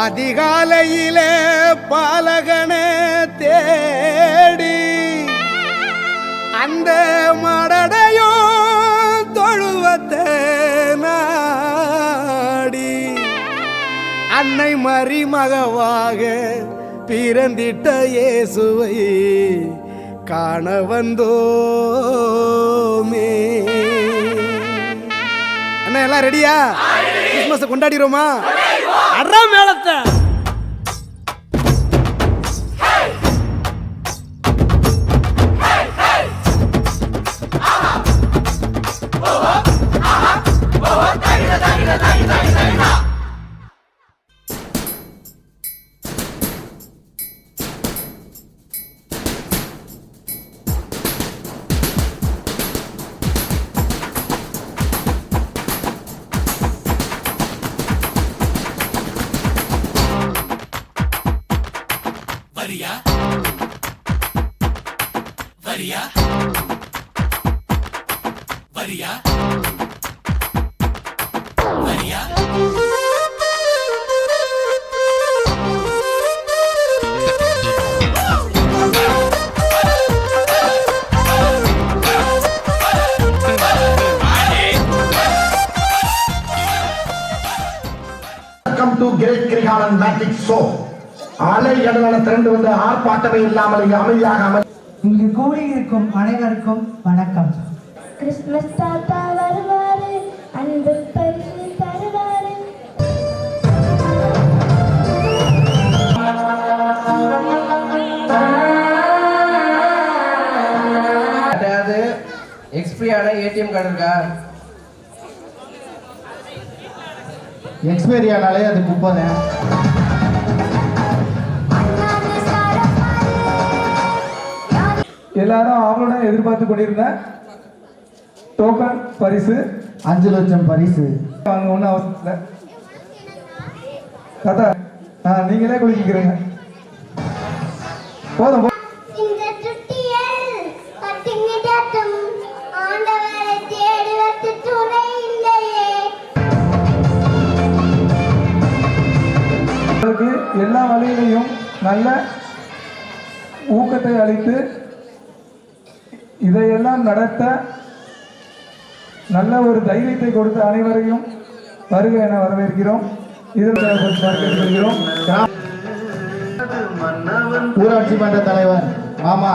அதிகாலையிலே பாலகனே தேடி அந்த மடடையோ தொழுவத்தை நாடி அன்னை மரிமகவாக பிறந்திட்ட இயேசுவை காண வந்தோமே. அண்ணா எல்லாம் ரெடியா? கிறிஸ்மஸ் கொண்டாடிரோமா? அறா மேளத்தை வரியா வரியா வரியா வரியா Welcome to Great Krigalan Magic Show. ஆலை கடலான திரண்டு வந்து ஆர்ப்பாட்டமே இல்லாமல் இங்கு அமைதியாக இங்கு கூடியிருக்கும் அனைவருக்கும் வணக்கம். கிறிஸ்துமஸ் தாத்தா வருவாரு, அன்பு பரிசு தருவாரு. அதாவது எக்ஸ்பைரி ஆன ஏடிஎம் கார்டு இருக்கா? எக்ஸ்பைரி ஆனாலே அது குப்பை. எல்லாரும் அவங்களுடன் எதிர்பார்த்து கொண்டிருந்த டோக்கன் பரிசு 5 லட்சம் பரிசு அவங்க ஒன்றும் அவசியம் இல்லை. தாத்தா நீங்களே குளிக்கிறீங்க போதும். இந்த சுட்டியல் கட்டிமிடட்டும் ஆண்டவரை தேடுவதற்கு துணை இல்லையே. அவருக்கு எல்லா வழியிலையும் நல்ல ஊக்கத்தை அளித்து இதையெல்லாம் நடத்த நல்ல ஒரு தைரியத்தை கொடுத்த அனைவரையும் வருக என வரவேற்கிறோம். ஊராட்சி மன்ற தலைவர் மாமா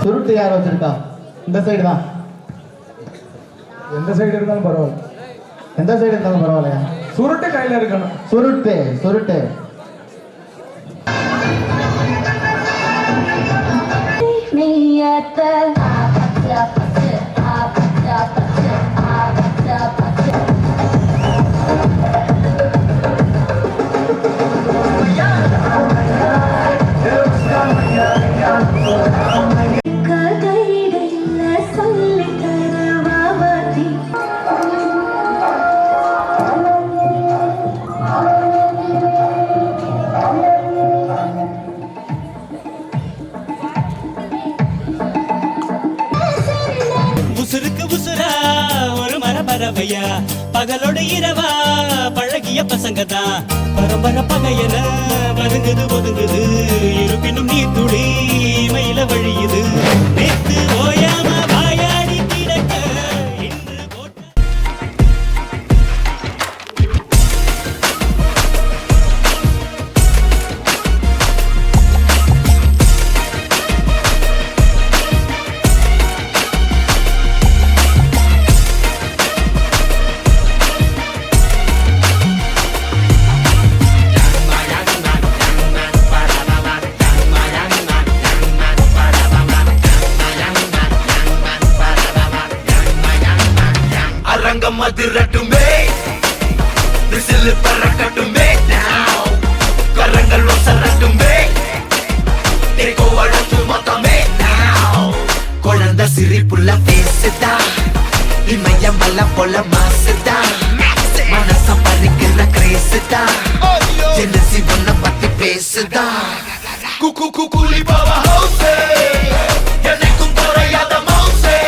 சுருட்டு யார் வச்சிருக்கா? இந்த சைடு தான். எந்த சைடு இருந்தாலும் பரவாயில்ல. எந்த சைடு இருந்தாலும் பரவாயில்லையா? சுருட்டு கையில இருக்கணும். சுருட்டு சுருட்டு பகையா பகலோட இரவா பழகிய பசங்க தான் பரம்பர பகையன வதுங்குது ஒதுங்குது இருப்பினும் நீ துளி மயில வழியுது நேத்து ஓயாம வாயாடி கிடக்க இன்று போட்ட அரங்கம் அதிரட்டுமே விசில் பறக்கட்டுமே now கரங்கள் ஒசரட்டுமே தேக்கோ அழகு மொத்தமே now குழந்தை சிரிப்புள்ள பேசுதா இமயம் மல்ல போல மாசுதா மனச பறிக்கிற கிரேசுதா ஜெனசி ஒன்ன பத்தி பேசுதா குக்கு குக்குலி பாவா ஹவுசே எனக்கும் குறையாத மவுசே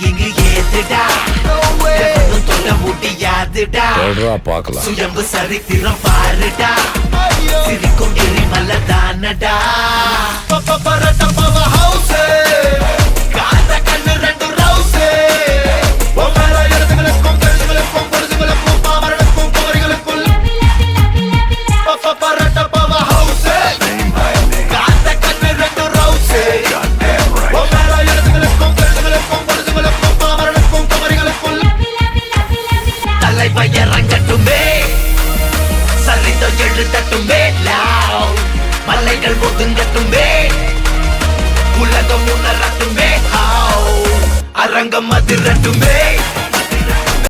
இங்கு ஏதுடா தொட முடியாதுடா சுயம்பு சரித்திரம் பாருடா சிரிக்கும் எரிமல்ல தானடா காத கண்ணு ரெண்டு ரவுசே இறங்கட்டுமே சரிதம் எழுதட்டுமே மலைகள் ஒதுங்கட்டுமே உலகம் உணரட்டுமே அரங்கம் அதிரட்டுமே